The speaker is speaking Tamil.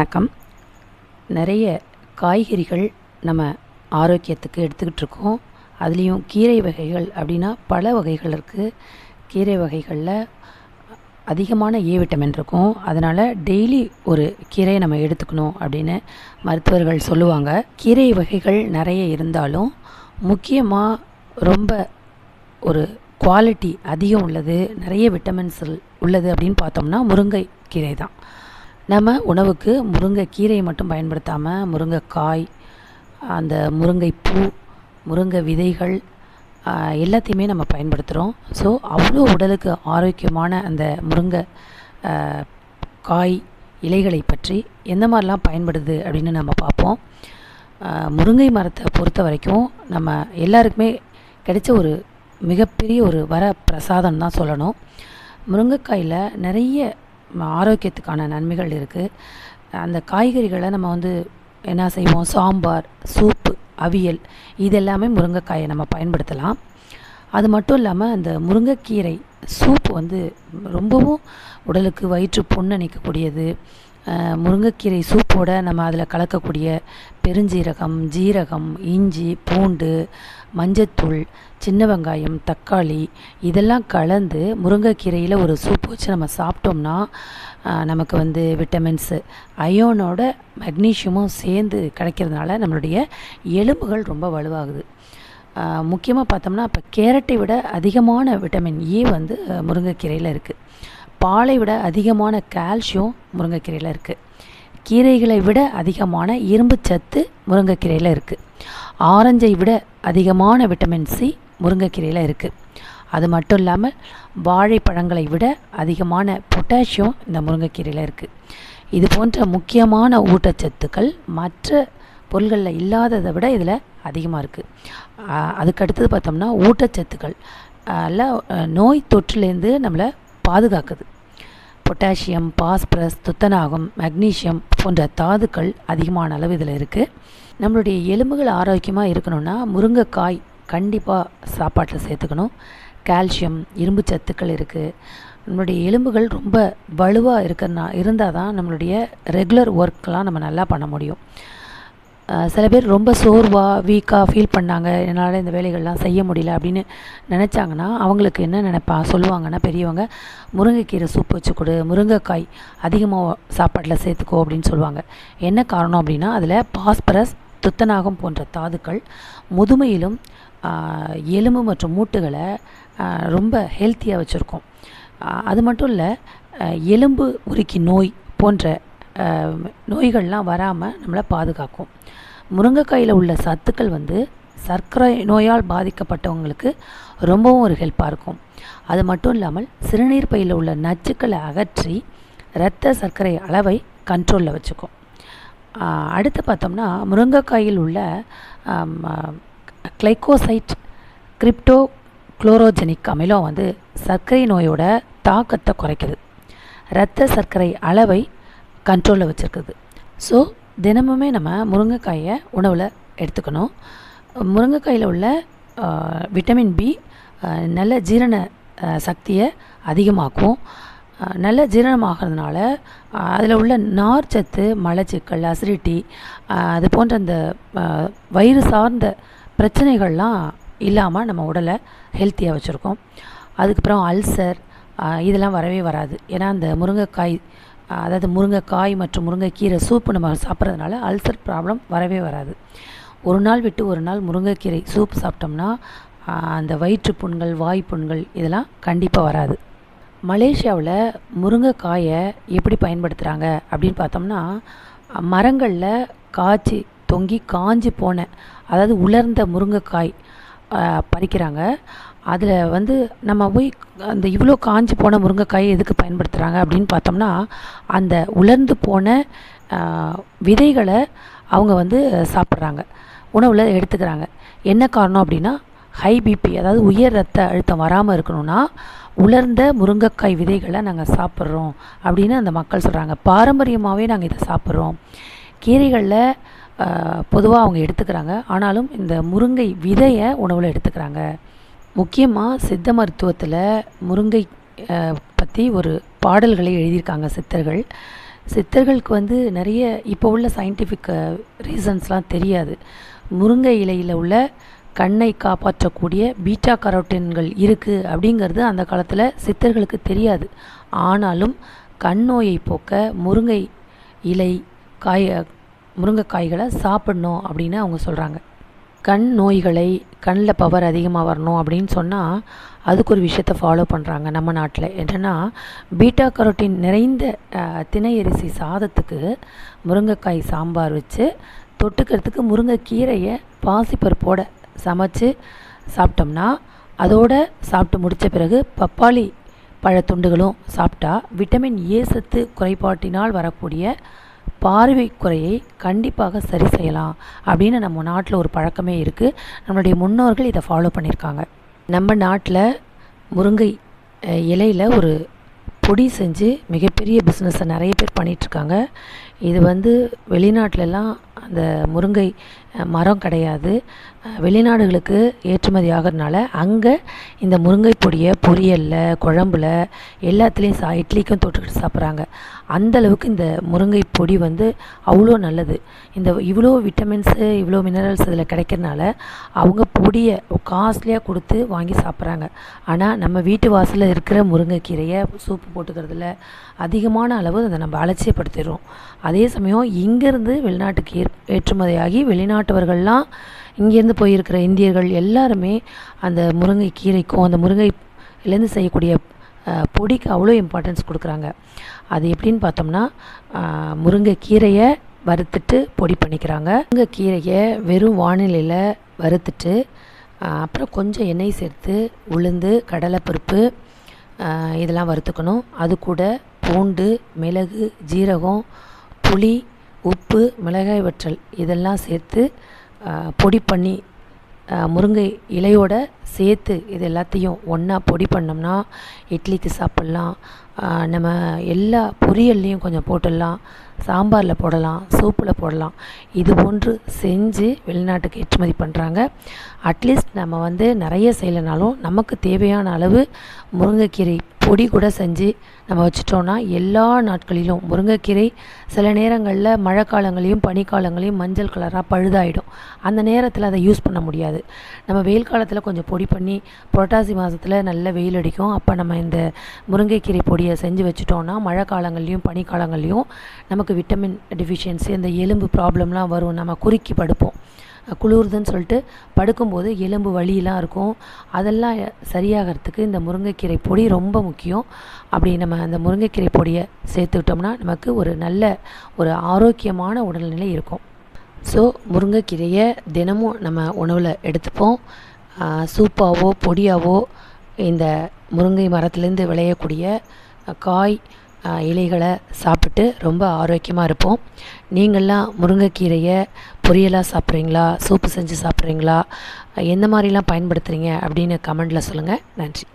வணக்கம். நிறைய காய்கறிகள் நம்ம ஆரோக்கியத்துக்கு எடுத்துக்கிட்டு இருக்கோம். அதுலேயும் கீரை வகைகள் அப்படின்னா பல வகைகள் இருக்குது. கீரை வகைகளில் அதிகமான ஏ விட்டமின் இருக்கும். அதனால் டெய்லி ஒரு கீரையை நம்ம எடுத்துக்கணும் அப்படின்னு மருத்துவர்கள் சொல்லுவாங்க. கீரை வகைகள் நிறைய இருந்தாலும் முக்கியமாக ரொம்ப ஒரு குவாலிட்டி அதிகம் உள்ளது, நிறைய விட்டமின்ஸ் உள்ளது அப்படின்னு பார்த்தோம்னா முருங்கை கீரை தான். நம்ம உணவுக்கு முருங்கைக்கீரையை மட்டும் பயன்படுத்தாமல் முருங்கைக்காய், அந்த முருங்கைப்பூ, முருங்கை விதைகள் எல்லாத்தையுமே நம்ம பயன்படுத்துகிறோம். ஸோ அவ்வளோ உடலுக்கு ஆரோக்கியமான அந்த முருங்கை காய் இலைகளை பற்றி எந்த மாதிரிலாம் பயன்படுது அப்படின்னு நம்ம பார்ப்போம். முருங்கை மரத்தை பொறுத்த வரைக்கும் நம்ம எல்லாருக்குமே கிடைச்ச ஒரு மிகப்பெரிய ஒரு பிரசாதம் தான் சொல்லணும். முருங்கைக்காயில் நிறைய ஆரோக்கியத்துக்கான நன்மைகள் இருக்குது. அந்த காய்கறிகளை நம்ம என்ன செய்வோம், சாம்பார், சூப்பு, அவியல் இதெல்லாமே முருங்கைக்காயை நம்ம பயன்படுத்தலாம். அது மட்டும் இல்லாமல் அந்த முருங்கைக்கீரை சூப்பு ரொம்பவும் உடலுக்கு வயிற்று புண்ணை நீக்கக்கூடியது. முருங்கைக்கீரை சூப்போட நம்ம அதில் கலக்கக்கூடிய பெருஞ்சீரகம், ஜீரகம், இஞ்சி, பூண்டு, மஞ்சத்தூள், சின்ன வெங்காயம், தக்காளி இதெல்லாம் கலந்து முருங்கைக்கீரையில் ஒரு சூப் வச்சு நம்ம சாப்பிட்டோம்னா நமக்கு விட்டமின்ஸு, அயோனோட மெக்னீஷியமும் சேர்ந்து கிடைக்கிறதுனால நம்மளுடைய எலும்புகள் ரொம்ப வலுவாகுது. முக்கியமாக பார்த்தோம்னா இப்போ கேரட்டை விட அதிகமான விட்டமின் ஏ முருங்கைக்கீரையில் இருக்குது. பாலை விட அதிகமான கால்சியம் முருங்கைக்கீரையில் இருக்குது. கீரைகளை விட அதிகமான இரும்பு சத்து முருங்கைக்கீரையில் இருக்குது. ஆரஞ்சை விட அதிகமான விட்டமின் சி முருங்கைக்கீரையில் இருக்குது. அது மட்டும் இல்லாமல் வாழைப்பழங்களை விட அதிகமான பொட்டாசியம் இந்த முருங்கைக்கீரையில் இருக்குது. இது போன்ற முக்கியமான ஊட்டச்சத்துக்கள் மற்ற பொருள்களில் இல்லாததை விட இதில் அதிகமாக இருக்குது. அதுக்கடுத்தது பார்த்தோம்னா ஊட்டச்சத்துக்கள் நோய் தொற்றுலேருந்து நம்மளை பாதுகாக்குது. பொட்டாசியம், பாஸ்பரஸ், துத்தநாகம், மெக்னீஷியம் போன்ற தாதுக்கள் அதிகமான அளவு இதில் இருக்குது. நம்மளுடைய எலும்புகள் ஆரோக்கியமாக இருக்கணும்னா முருங்கைக்காய் கண்டிப்பாக சாப்பாட்டில் சேர்த்துக்கணும். கால்சியம், இரும்பு சத்துக்கள் இருக்குது. நம்மளுடைய எலும்புகள் ரொம்ப வலுவாக இருந்தால் தான் நம்மளுடைய ரெகுலர் ஒர்க்கெலாம் நம்ம நல்லா பண்ண முடியும். சில பேர் ரொம்ப சோர்வாக வீக்காக ஃபீல் பண்ணாங்க, என்னால் இந்த வேலைகள்லாம் செய்ய முடியல அப்படின்னு நினச்சாங்கன்னா அவங்களுக்கு என்ன சொல்லுவாங்கன்னா பெரியவங்க, முருங்கைக்கீரை சூப் வச்சு கொடு, முருங்கைக்காய் அதிகமாக சாப்பாட்டில் சேர்த்துக்கோ அப்படின்னு சொல்லுவாங்க. என்ன காரணம் அப்படின்னா அதில் பாஸ்பரஸ், துத்தநாகம் போன்ற தாதுக்கள் முதுமையிலும் எலும்பு மற்றும் மூட்டுகளை ரொம்ப ஹெல்த்தியாக வச்சுருக்கோம். அது மட்டும் இல்லை, எலும்பு உருக்கி நோய் போன்ற நோய்கள்லாம் வராமல் நம்மளை பாதுகாக்கும். முருங்கைக்காயில் உள்ள சத்துக்கள் சர்க்கரை நோயால் பாதிக்கப்பட்டவங்களுக்கு ரொம்பவும் ஒரு ஹெல்ப்பாக இருக்கும். அது மட்டும் இல்லாமல் சிறுநீர் பையில் உள்ள நச்சுக்களை அகற்றி இரத்த சர்க்கரை அளவை கண்ட்ரோலில் வச்சுக்கும். அடுத்து பார்த்தோம்னா முருங்கைக்காயில் உள்ள கிளைகோசைட் கிரிப்டோ குளோரோஜெனிக் அமிலம் சர்க்கரை நோயோட தாக்கத்தை குறைக்குது, இரத்த சர்க்கரை அளவை கண்ட்ரோலில் வச்சுருக்குது. ஸோ தினமுமே நம்ம முருங்கைக்காயை உணவில் எடுத்துக்கணும். முருங்கைக்காயில் உள்ள விட்டமின் பி நல்ல ஜீரண சக்தியை அதிகமாக்கும். நல்ல ஜீரணமாகிறதுனால அதில் உள்ள நார்ச்சத்து, மலச்சிக்கல், அசிடிட்டி அது போன்ற அந்த வயிறு சார்ந்த பிரச்சனைகள்லாம் இல்லாமல் நம்ம உடலை ஹெல்த்தியாக வச்சுருக்கோம். அதுக்கப்புறம் அல்சர் இதெல்லாம் வரவே வராது. ஏன்னா அந்த முருங்கைக்காய், அதாவது முருங்கைக்காய் மற்றும் முருங்கைக்கீரை சூப்பு நம்ம சாப்பிட்றதுனால அல்சர் ப்ராப்ளம் வரவே வராது. ஒரு நாள் விட்டு ஒரு நாள் முருங்கைக்கீரை சூப் சாப்பிட்டோம்னா அந்த வயிற்று புண்கள், வாய் புண்கள் இதெல்லாம் கண்டிப்பாக வராது. மலேசியாவில் முருங்கைக்காயை எப்படி பயன்படுத்துகிறாங்க அப்படின்னு பார்த்தோம்னா, மரங்களில் காஞ்சி போன, அதாவது உலர்ந்த முருங்கைக்காய் பறிக்கிறாங்க. அதில் நம்ம போய் அந்த இவ்வளோ காஞ்சி போன முருங்கைக்காயை எதுக்கு பயன்படுத்துகிறாங்க அப்படின்னு பார்த்தோம்னா, அந்த உலர்ந்து போன விதைகளை அவங்க சாப்பிட்றாங்க, உணவில் எடுத்துக்கிறாங்க. என்ன காரணம் அப்படின்னா ஹை பிபி, அதாவது உயர் ரத்த அழுத்தம் வராமல் இருக்கணும்னா உலர்ந்த முருங்கைக்காய் விதைகளை நாங்கள் சாப்பிட்றோம் அப்படின்னு அந்த மக்கள் சொல்கிறாங்க. பாரம்பரியமாகவே நாங்கள் இதை சாப்பிட்றோம். கீரைகளில் பொதுவாக அவங்க எடுத்துக்கிறாங்க, ஆனாலும் இந்த முருங்கை விதையை உணவில் எடுத்துக்கிறாங்க. முக்கியமாக சித்த மருத்துவத்தில் முருங்கை பற்றி ஒரு பாடல்களை எழுதியிருக்காங்க சித்தர்கள். சித்தர்களுக்கு வந்து நிறைய இப்போ உள்ள சயின்டிஃபிக் ரீசன்ஸ்லாம் தெரியாது. முருங்கை இலையில் உள்ள கண்ணை காப்பாற்றக்கூடிய பீட்டா கரோட்டின்கள் இருக்குது அப்படிங்கிறது அந்த காலத்தில் சித்தர்களுக்கு தெரியாது. ஆனாலும் கண் நோயை போக்க முருங்கை இலை முருங்கைக்காய்களை சாப்பிடணும் அப்படின்னு அவங்க சொல்கிறாங்க. கண் நோய்களை கண்ணில் பவர் அதிகமாக வரணும் அப்படின்னு சொன்னால் அதுக்கு ஒரு விஷயத்தை ஃபாலோ பண்ணுறாங்க நம்ம நாட்டில். என்னென்னா, பீட்டா கரோட்டின் நிறைந்த தினை அரிசி சாதத்துக்கு முருங்கைக்காய் சாம்பார் வச்சு தொட்டுக்கிறதுக்கு முருங்கைக்கீரையை பாசிப்பருப்போட சமைச்சு சாப்பிட்டோம்னா, அதோடு சாப்பிட்டு முடித்த பிறகு பப்பாளி பழத்துண்டுகளும் சாப்பிட்டா விட்டமின் ஏ சத்து குறைபாட்டினால் வரக்கூடிய பார்வை குறையை கண்டிப்பாக சரி செய்யலாம் அப்படின்னு நம்ம நாட்டில் ஒரு பழக்கமே இருக்குது. நம்மளுடைய முன்னோர்கள் இதை ஃபாலோ பண்ணியிருக்காங்க. நம்ம நாட்டில் முருங்கை இலையில் ஒரு பொடி செஞ்சு மிகப்பெரிய பிஸ்னஸை நிறைய பேர் பண்ணிகிட்ருக்காங்க. இது வந்து வெளிநாட்டிலலாம் அந்த முருங்கை மரம் கிடையாது. வெளிநாடுகளுக்கு ஏற்றுமதி ஆகிறதுனால அங்கே இந்த முருங்கை பொடியை பொரியலில், குழம்புல எல்லாத்துலேயும் இட்லிக்கும் தொட்டுக்கிட்டு சாப்பிட்றாங்க. அந்தளவுக்கு இந்த முருங்கை பொடி வந்து அவ்வளோ நல்லது. இவ்வளோ விட்டமின்ஸு, இவ்வளோ மினரல்ஸ் இதில் கிடைக்கிறதுனால அவங்க பொடியை காஸ்ட்லியாக கொடுத்து வாங்கி சாப்பிட்றாங்க. ஆனால் நம்ம வீட்டு வாசலில் இருக்கிற முருங்கைக்கீரையை சூப்பு போட்டுக்கிறதுல அதிகமான அளவு அதை நம்ம அலட்சியப்படுத்திடுறோம். அதே சமயம் இங்கேருந்து வெளிநாட்டுக்கு ஏற்றுமதியாகி வெளிநாட்டவர்கள்லாம் இங்கேருந்து போயிருக்கிற இந்தியர்கள் எல்லாருமே அந்த முருங்கைக்கீரைக்கும் அந்த முருங்கையிலேருந்து செய்யக்கூடிய பொடிக்கு அவ்வளோ இம்பார்ட்டன்ஸ் கொடுக்குறாங்க. அது எப்படின்னு பார்த்தோம்னா, முருங்கைக்கீரையை வறுத்துட்டு பொடி பண்ணிக்கிறாங்க. முருங்கைக்கீரையை வெறும் வானிலையில் வறுத்துட்டு அப்புறம் கொஞ்சம் எண்ணெய் சேர்த்து உளுந்து, கடலைப்பருப்பு இதெல்லாம் வறுத்துக்கணும். அது கூட பூண்டு, மிளகு, ஜீரகம், புளி, உப்பு, மிளகாய் வற்றல் இதெல்லாம் சேர்த்து பொடி பண்ணி முருங்கை இலையோடு சேர்த்து இது எல்லாத்தையும் ஒன்றா பொடி பண்ணோம்னா இட்லிக்கு சாப்பிட்லாம். நம்ம எல்லா பொரியல்லையும் கொஞ்சம் போட்டுடலாம், சாம்பாரில் போடலாம், சூப்பில் போடலாம். இது போன்று செஞ்சு வெளிநாட்டுக்கு ஏற்றுமதி பண்ணுறாங்க. அட்லீஸ்ட் நம்ம வந்து நிறைய செய்யலைனாலும் நமக்கு தேவையான அளவு முருங்கைக்கீரை பொடி கூட செஞ்சு நம்ம வச்சிட்டோன்னா எல்லா நாட்களிலும் முருங்கைக்கீரை சில நேரங்களில் மழை காலங்களையும் பனிக்காலங்களையும் மஞ்சள் கலராக பழுதாயிடும். அந்த நேரத்தில் அதை யூஸ் பண்ண முடியாது. நம்ம வெயில் காலத்தில் கொஞ்சம் பொடி பண்ணி புரட்டாசி மாதத்தில் நல்ல வெயில் அடிக்கும். அப்போ நம்ம இந்த முருங்கைக்கீரை பொடியை செஞ்சு வச்சுட்டோன்னா மழை காலங்கள்லேயும் பனிக்காலங்கள்லேயும் நமக்கு விட்டமின் டெஃபிஷியன்சி, அந்த எலும்பு ப்ராப்ளம்லாம் வரும். நம்ம குறுக்கி படுப்போம், குளிருதுன்னு சொல்லிட்டு படுக்கும்போது எலும்பு வலியெலாம் இருக்கும். அதெல்லாம் சரியாகிறதுக்கு இந்த முருங்கைக்கீரை பொடி ரொம்ப முக்கியம். அப்படி நம்ம அந்த முருங்கைக்கீரை பொடியை சேர்த்துக்கிட்டோம்னா நமக்கு ஒரு நல்ல ஒரு ஆரோக்கியமான உடல்நிலை இருக்கும். ஸோ முருங்கைக்கீரையை தினமும் நம்ம உணவில் எடுத்துப்போம். சூப்பாவோ பொடியாவோ இந்த முருங்கை மரத்துலேருந்து விளையக்கூடிய காய் இலைகளை சாப்பிட்டு ரொம்ப ஆரோக்கியமாக இருப்போம். நீங்கள்லாம் முருங்கைக்கீரையை பொரியலாக சாப்பிட்றீங்களா, சூப்பு செஞ்சு சாப்பிட்றீங்களா, எந்த மாதிரிலாம் பயன்படுத்துகிறீங்க அப்படின்னு கமெண்டில் சொல்லுங்கள். நன்றி.